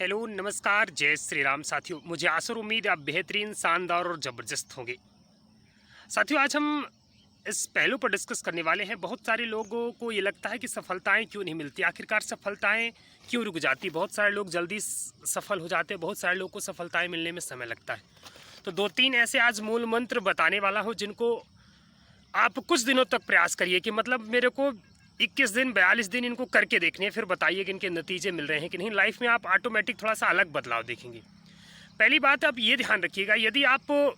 Hello, नमस्कार, जय श्री राम साथियों। मुझे आशा और उम्मीद है आप बेहतरीन, शानदार और ज़बरदस्त होंगे। साथियों, आज हम इस पहलू पर डिस्कस करने वाले हैं। बहुत सारे लोगों को ये लगता है कि सफलताएं क्यों नहीं मिलती, आखिरकार सफलताएं क्यों रुक जाती। बहुत सारे लोग जल्दी सफल हो जाते हैं, बहुत सारे लोगों को सफलताएं मिलने में समय लगता है। तो 2-3 ऐसे आज मूल मंत्र बताने वाला हूँ जिनको आप कुछ दिनों तक प्रयास करिए कि मतलब मेरे को 21 दिन 42 दिन इनको करके देखने हैं, फिर बताइए कि इनके नतीजे मिल रहे हैं कि नहीं। लाइफ में आप ऑटोमेटिक थोड़ा सा अलग बदलाव देखेंगे। पहली बात, आप ये ध्यान रखिएगा, यदि आप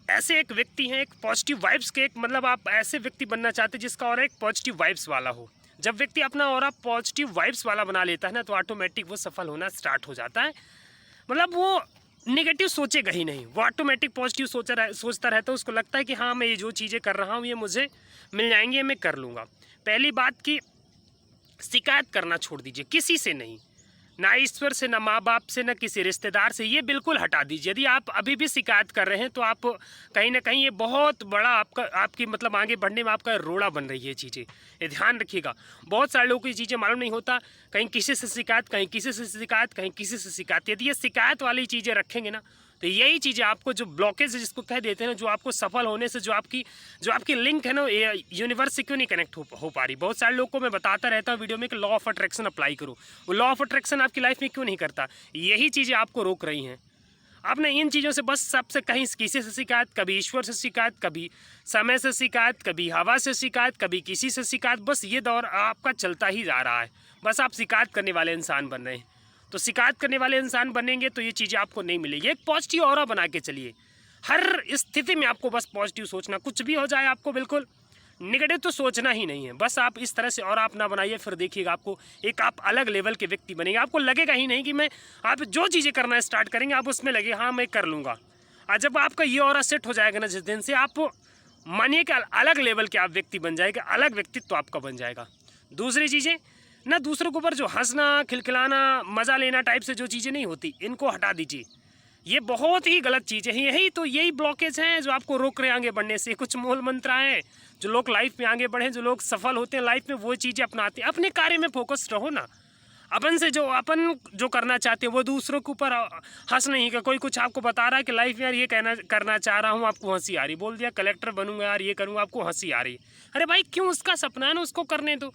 ऐसे एक व्यक्ति हैं, एक पॉजिटिव वाइब्स के, एक मतलब आप ऐसे व्यक्ति बनना चाहते हैं जिसका और एक पॉजिटिव वाइब्स वाला हो। जब व्यक्ति अपना और आप पॉजिटिव वाइब्स वाला बना लेता है ना, तो ऑटोमेटिक वो सफल होना स्टार्ट हो जाता है। मतलब वो नेगेटिव सोचेगा ही नहीं, वो ऑटोमेटिक पॉजिटिव सोचता रहता है। उसको लगता है कि हाँ, मैं ये जो चीज़ें कर रहा हूँ ये मुझे मिल जाएंगी, मैं कर लूँगा। पहली बात कि शिकायत करना छोड़ दीजिए, किसी से नहीं, ना ईश्वर से, ना माँ बाप से, ना किसी रिश्तेदार से, ये बिल्कुल हटा दीजिए। यदि आप अभी भी शिकायत कर रहे हैं तो आप कहीं ना कहीं ये बहुत बड़ा आपकी मतलब आगे बढ़ने में आपका रोड़ा बन रही है चीज़ें। ये ध्यान रखिएगा। बहुत सारे लोगों को ये चीज़ें मालूम नहीं होता, कहीं किसी से शिकायत, कहीं किसी से शिकायत, कहीं किसी से शिकायत। यदि ये शिकायत वाली चीज़ें रखेंगे ना, तो यही चीज़ें आपको, जो ब्लॉकेज जिसको कह देते हैं ना, जो आपको सफल होने से, जो आपकी लिंक है ना, यूनिवर्स से क्यों नहीं कनेक्ट हो पा रही। बहुत सारे लोगों को मैं बताता रहता हूँ वीडियो में कि लॉ ऑफ अट्रैक्शन अप्लाई करो। वो लॉ ऑफ अट्रैक्शन आपकी लाइफ में क्यों नहीं करता, यही चीज़ें आपको रोक रही हैं। आपने इन चीज़ों से बस सबसे कहीं किसी से शिकायत, कभी ईश्वर से शिकायत, कभी समय से शिकायत, कभी हवा से शिकायत, कभी किसी से शिकायत। बस ये दौर आपका चलता ही जा रहा है। बस आप शिकायत करने वाले इंसान बन रहे हैं। तो शिकायत करने वाले इंसान बनेंगे तो ये चीज़ें आपको नहीं मिलेगी। एक पॉजिटिव ऑरा बना के चलिए। हर स्थिति में आपको बस पॉजिटिव सोचना, कुछ भी हो जाए आपको बिल्कुल नेगेटिव तो सोचना ही नहीं है। बस आप इस तरह से और अपना बनाइए, फिर देखिएगा आपको एक आप अलग लेवल के व्यक्ति बनेंगे। आपको लगेगा ही नहीं कि मैं, आप जो चीज़ें करना स्टार्ट करेंगे आप उसमें लगे हाँ मैं कर लूँगा। और जब आपका ये ऑरा सेट हो जाएगा ना, जिस दिन से आप मानिए कि अलग लेवल के आप व्यक्ति बन जाएगा, अलग व्यक्तित्व आपका बन जाएगा। दूसरी चीज़ें ना, दूसरों के ऊपर जो हंसना, खिलखिलाना, मज़ा लेना टाइप से जो चीज़ें नहीं होती, इनको हटा दीजिए। ये बहुत ही गलत चीज़ है। यही ब्लॉकेज हैं जो आपको रोक रहे हैं आगे बढ़ने से। कुछ मूल मंत्र हैं जो लोग लाइफ में आगे बढ़े, जो लोग सफल होते हैं लाइफ में, वो चीज़ें अपनाते हैं। अपने कार्य में फोकस रहो ना। अपन जो करना चाहते हैं वो दूसरों के ऊपर हंस नहीं का। कोई कुछ आपको बता रहा है कि लाइफ में यार ये करना चाह रहा हूँ, आपको हंसी आ रही। बोल दिया कलेक्टर बनूंगा यार, ये करूँगा, आपको हंसी आ रही। अरे भाई, क्यों? उसका सपना है ना, उसको करने दो।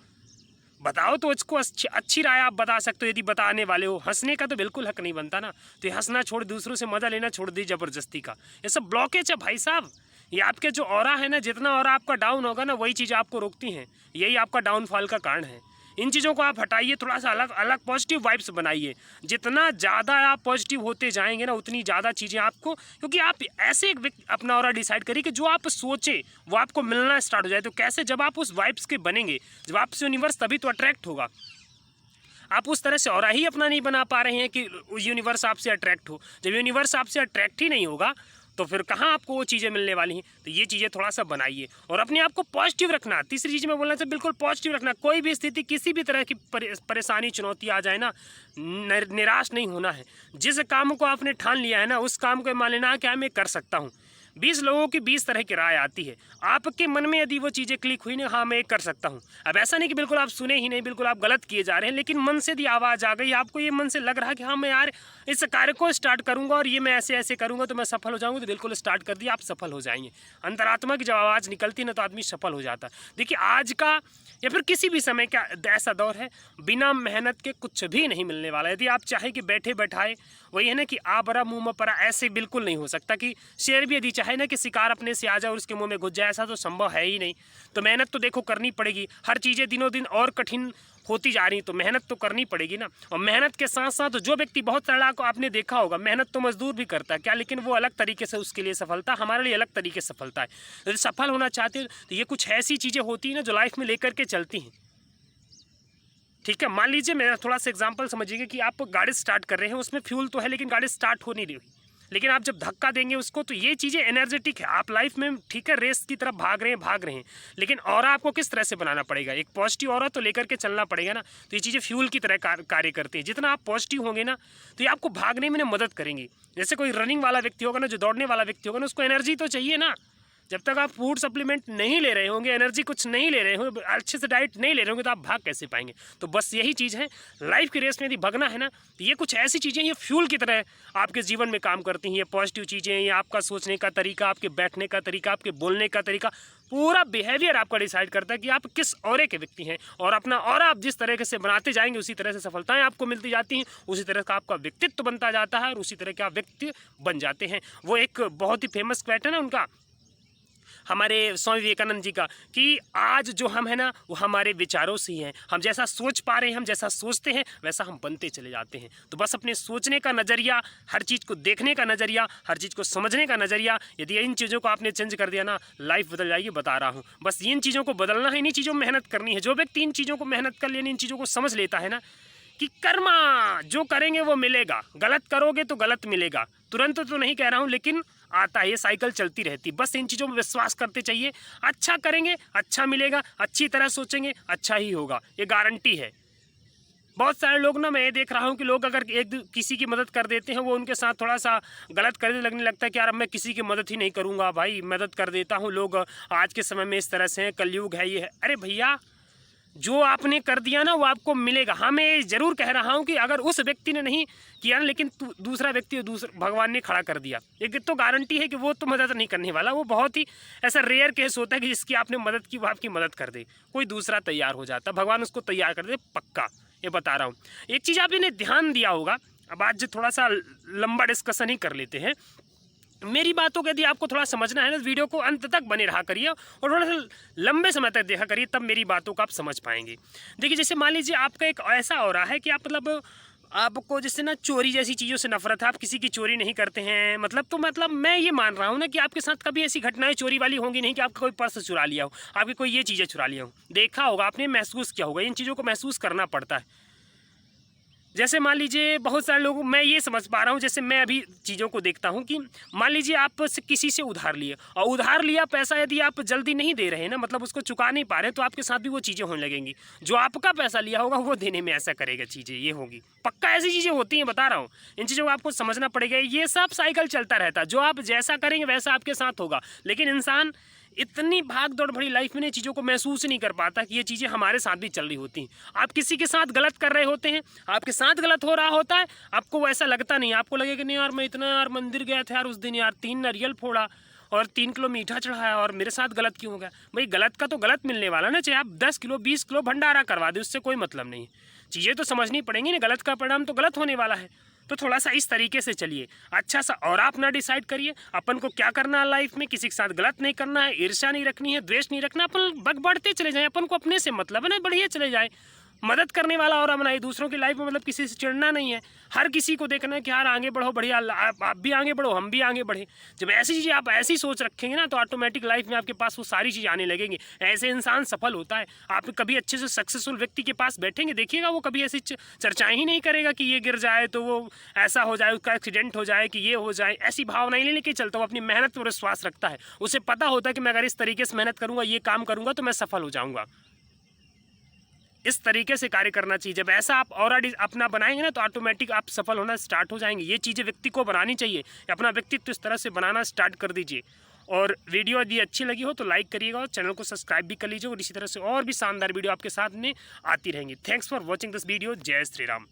बताओ तो उसको अच्छी राय आप बता सकते हो, यदि बताने वाले हो। हंसने का तो बिल्कुल हक नहीं बनता ना। तो ये हंसना छोड़, दूसरों से मजा लेना छोड़ दी ज़बरदस्ती का। ये सब ब्लॉकेज है भाई साहब। ये आपके जो ऑरा है ना, जितना ऑरा आपका डाउन होगा ना, वही चीज़ आपको रोकती हैं। यही आपका डाउनफॉल का कारण है। इन चीज़ों को आप हटाइए, थोड़ा सा अलग अलग पॉजिटिव वाइब्स बनाइए। जितना ज़्यादा आप पॉजिटिव होते जाएंगे ना, उतनी ज़्यादा चीज़ें आपको, क्योंकि आप ऐसे एक अपना ऑरा डिसाइड करिए कि जो आप सोचे वो आपको मिलना स्टार्ट हो जाए। तो कैसे? जब आप उस वाइब्स के बनेंगे, जब आपसे यूनिवर्स तभी तो अट्रैक्ट होगा। आप उस तरह से ऑरा ही अपना नहीं बना पा रहे हैं कि यूनिवर्स आपसे अट्रैक्ट हो। जब यूनिवर्स आपसे अट्रैक्ट ही नहीं होगा तो फिर कहाँ आपको वो चीज़ें मिलने वाली हैं। तो ये चीज़ें थोड़ा सा बनाइए और अपने आप को पॉजिटिव रखना। तीसरी चीज़ मैं बोलना चाहिए, बिल्कुल पॉजिटिव रखना। कोई भी स्थिति, किसी भी तरह की परेशानी, चुनौती आ जाए ना, निराश नहीं होना है। जिस काम को आपने ठान लिया है ना, उस काम को मान लेना क्या मैं कर सकता हूँ। 20 लोगों की 20 तरह की राय आती है। आपके मन में यदि वो चीज़ें क्लिक हुई ना, हाँ मैं कर सकता हूँ। अब ऐसा नहीं कि बिल्कुल आप सुने ही नहीं, बिल्कुल आप गलत किए जा रहे हैं, लेकिन मन से यदि आवाज़ आ गई, आपको ये मन से लग रहा है कि हाँ मैं यार इस कार्य को स्टार्ट करूँगा और ये मैं ऐसे ऐसे करूँगा तो मैं सफल हो जाऊँगा, तो बिल्कुल स्टार्ट कर दिया, आप सफल हो जाएंगे। अंतरात्मा की जब आवाज़ निकलती है ना, तो आदमी सफल हो जाता है। देखिए, आज का या फिर किसी भी समय का ऐसा दौर है, बिना मेहनत के कुछ भी नहीं मिलने वाला। यदि आप चाहे कि बैठे बैठाए, वही है ना कि आ बरा मुँह में परा, ऐसे बिल्कुल नहीं हो सकता। कि शेर भी यदि चाहे ना कि शिकार अपने से आ जाए और उसके मुंह में घुस जाए, ऐसा तो संभव है ही नहीं। तो मेहनत तो देखो करनी पड़ेगी। हर चीज़ें दिनों दिन और कठिन होती जा रही, तो मेहनत तो करनी पड़ेगी ना। और मेहनत के साथ साथ जो व्यक्ति, बहुत सारा को आपने देखा होगा, मेहनत तो मजदूर भी करता है क्या, लेकिन वो अलग तरीके से, उसके लिए सफलता, हमारे लिए अलग तरीके से सफलता है। यदि सफल होना चाहते हो तो ये कुछ ऐसी चीज़ें होती हैं ना जो लाइफ में लेकर के चलती हैं। ठीक है, मान लीजिए, मेरा थोड़ा सा एग्जांपल समझिएगा कि आप गाड़ी स्टार्ट कर रहे हैं, उसमें फ्यूल तो है लेकिन गाड़ी स्टार्ट हो नहीं रही। लेकिन आप जब धक्का देंगे उसको, तो ये चीज़ें एनर्जेटिक है। आप लाइफ में ठीक है रेस की तरफ भाग रहे हैं, लेकिन ऑरा आपको किस तरह से बनाना पड़ेगा, एक पॉजिटिव ऑरा तो लेकर के चलना पड़ेगा ना। तो ये चीज़ें फ्यूल की तरह कार्य करती हैं। जितना आप पॉजिटिव होंगे ना, तो ये आपको भागने में मदद करेंगी। जैसे कोई रनिंग वाला व्यक्ति होगा ना, जो दौड़ने वाला व्यक्ति होगा ना, उसको एनर्जी तो चाहिए ना। जब तक आप फूड सप्लीमेंट नहीं ले रहे होंगे, एनर्जी कुछ नहीं ले रहे होंगे, अच्छे से डाइट नहीं ले रहे होंगे, तो आप भाग कैसे पाएंगे। तो बस यही चीज़ है, लाइफ की रेस में यदि भगना है ना, तो ये कुछ ऐसी चीज़ें ये फ्यूल की तरह आपके जीवन में काम करती हैं। ये पॉजिटिव चीज़ें, ये आपका सोचने का तरीका, आपके बैठने का तरीका, आपके बोलने का तरीका, पूरा बिहेवियर आपका डिसाइड करता है कि आप किस ऑरे के व्यक्ति हैं। और अपना ऑरा आप जिस तरह से बनाते जाएंगे, उसी तरह से सफलताएं आपको मिलती जाती हैं, उसी तरह का आपका व्यक्तित्व बनता जाता है और उसी तरह के आप व्यक्ति बन जाते हैं। वो एक बहुत ही फेमस क्वेट है ना उनका, हमारे स्वामी विवेकानंद जी का, कि आज जो हम है ना वो हमारे विचारों से ही हैं। हम जैसा सोच पा रहे हैं, हम जैसा सोचते हैं, वैसा हम बनते चले जाते हैं। तो बस अपने सोचने का नज़रिया, हर चीज़ को देखने का नज़रिया, हर चीज़ को समझने का नज़रिया, यदि इन चीज़ों को आपने चेंज कर दिया ना, लाइफ बदल जाएगी, बता रहा हूँ। बस इन चीज़ों को बदलना है, इन्हीं चीज़ों में मेहनत करनी है। जो व्यक्ति इन चीज़ों को मेहनत कर लेने, इन चीज़ों को समझ लेता है ना कि कर्मा जो करेंगे वो मिलेगा, गलत करोगे तो गलत मिलेगा, तुरंत तो नहीं कह रहा हूँ, लेकिन आता है, ये साइकिल चलती रहती। बस इन चीज़ों में विश्वास करते चाहिए, अच्छा करेंगे अच्छा मिलेगा, अच्छी तरह सोचेंगे अच्छा ही होगा, ये गारंटी है। बहुत सारे लोग ना, मैं ये देख रहा हूँ कि लोग अगर किसी की मदद कर देते हैं, वो उनके साथ थोड़ा सा गलत करने लगने लगता है कि यार अब मैं किसी की मदद ही नहीं करूँगा। भाई मदद कर देता हूँ, लोग आज के समय में इस तरह से हैं, कलयुग है ये है। अरे भैया, जो आपने कर दिया ना वो आपको मिलेगा। हाँ, मैं ज़रूर कह रहा हूँ कि अगर उस व्यक्ति ने नहीं किया ना, लेकिन दूसरा व्यक्ति, भगवान ने खड़ा कर दिया, एक तो गारंटी है कि वो तो मदद नहीं करने वाला। वो बहुत ही ऐसा रेयर केस होता है कि जिसकी आपने मदद की वो आपकी मदद कर दे, कोई दूसरा तैयार हो जाता, भगवान उसको तैयार कर दे, पक्का, ये बता रहा हूँ। एक चीज़ आपने ध्यान दिया होगा, अब आज थोड़ा सा लंबा डिस्कशन ही कर लेते हैं। मेरी बातों को यदि आपको थोड़ा समझना है ना, वीडियो को अंत तक बने रहा करिए और थोड़ा सा लंबे समय तक देखा करिए, तब मेरी बातों को आप समझ पाएंगे। देखिए, जैसे मान लीजिए आपका एक ऐसा हो रहा है कि आप मतलब आपको जैसे ना चोरी जैसी चीज़ों से नफरत है, आप किसी की चोरी नहीं करते हैं, मतलब मैं ये मान रहा हूँ ना कि आपके साथ कभी ऐसी घटनाएं चोरी वाली होंगी नहीं कि आपका कोई पर्स चुरा लिया हो, आपकी कोई ये चीज़ें चुरा लिया हो। देखा होगा आपने, महसूस किया होगा, इन चीज़ों को महसूस करना पड़ता है। जैसे मान लीजिए बहुत सारे लोग, मैं ये समझ पा रहा हूँ, जैसे मैं अभी चीज़ों को देखता हूँ कि मान लीजिए आप किसी से उधार लिए, और उधार लिया पैसा यदि आप जल्दी नहीं दे रहे हैं ना, मतलब उसको चुका नहीं पा रहे, तो आपके साथ भी वो चीज़ें होने लगेंगी। जो आपका पैसा लिया होगा वो देने में ऐसा करेगा, चीज़ें ये होगी, पक्का ऐसी चीज़ें होती हैं, बता रहा हूँ। इन चीज़ों को आपको समझना पड़ेगा। ये सब साइकिल चलता रहता है, जो आप जैसा करेंगे वैसा आपके साथ होगा। लेकिन इंसान इतनी भाग दौड़ भरी लाइफ में चीज़ों को महसूस नहीं कर पाता कि ये चीज़ें हमारे साथ भी चल रही होती हैं। आप किसी के साथ गलत कर रहे होते हैं, आपके साथ गलत हो रहा होता है, आपको ऐसा लगता नहीं, आपको लगेगा नहीं यार मैं इतना यार मंदिर गया था यार उस दिन, यार 3 नारियल फोड़ा और 3 किलो मीठा चढ़ाया और मेरे साथ गलत क्यों हो गया। भाई गलत का तो गलत मिलने वाला ना, चाहे आप 10 किलो 20 किलो भंडारा करवा दें, उससे कोई मतलब नहीं। चीज़ें तो समझनी पड़ेंगी ना, गलत का परिणाम तो गलत होने वाला है। तो थोड़ा सा इस तरीके से चलिए, अच्छा सा और अपना डिसाइड करिए अपन को क्या करना है लाइफ में। किसी के साथ गलत नहीं करना है, ईर्ष्या नहीं रखनी है, द्वेष नहीं रखना, अपन बढ़ते चले जाएं, अपन को अपने से मतलब है ना, बढ़िया चले जाए। मदद करने वाला और बनाए, दूसरों की लाइफ में मतलब किसी से चिढ़ना नहीं है, हर किसी को देखना है कि यार आगे बढ़ो, बढ़िया, आप भी आगे बढ़ो, हम भी आगे बढ़े। जब ऐसी चीज़ें आप ऐसी सोच रखेंगे ना, तो ऑटोमेटिक लाइफ में आपके पास वो सारी चीज़ें आने लगेंगी। ऐसे इंसान सफल होता है। आप कभी अच्छे से सक्सेसफुल व्यक्ति के पास बैठेंगे, देखिएगा वो कभी ऐसी चर्चाएं ही नहीं करेगा कि ये गिर जाए तो वो ऐसा हो जाए, उसका एक्सीडेंट हो जाए, कि ये हो जाए, ऐसी भावना ही नहीं लेके चलता। वो अपनी मेहनत पर विश्वास रखता है, उसे पता होता है कि मैं अगर इस तरीके से मेहनत करूँगा, ये काम करूँगा तो मैं सफल हो जाऊँगा। इस तरीके से कार्य करना चाहिए। जब ऐसा आप और अपना बनाएंगे ना, तो ऑटोमेटिक आप सफल होना स्टार्ट हो जाएंगे। ये चीज़ें व्यक्ति को बनानी चाहिए, अपना व्यक्तित्व इस तरह से बनाना स्टार्ट कर दीजिए। और वीडियो यदि अच्छी लगी हो तो लाइक करिएगा और चैनल को सब्सक्राइब भी कर लीजिए, और इसी तरह से और भी शानदार वीडियो आपके साथ में आती रहेंगी। Thanks for watching this video. जय श्री राम।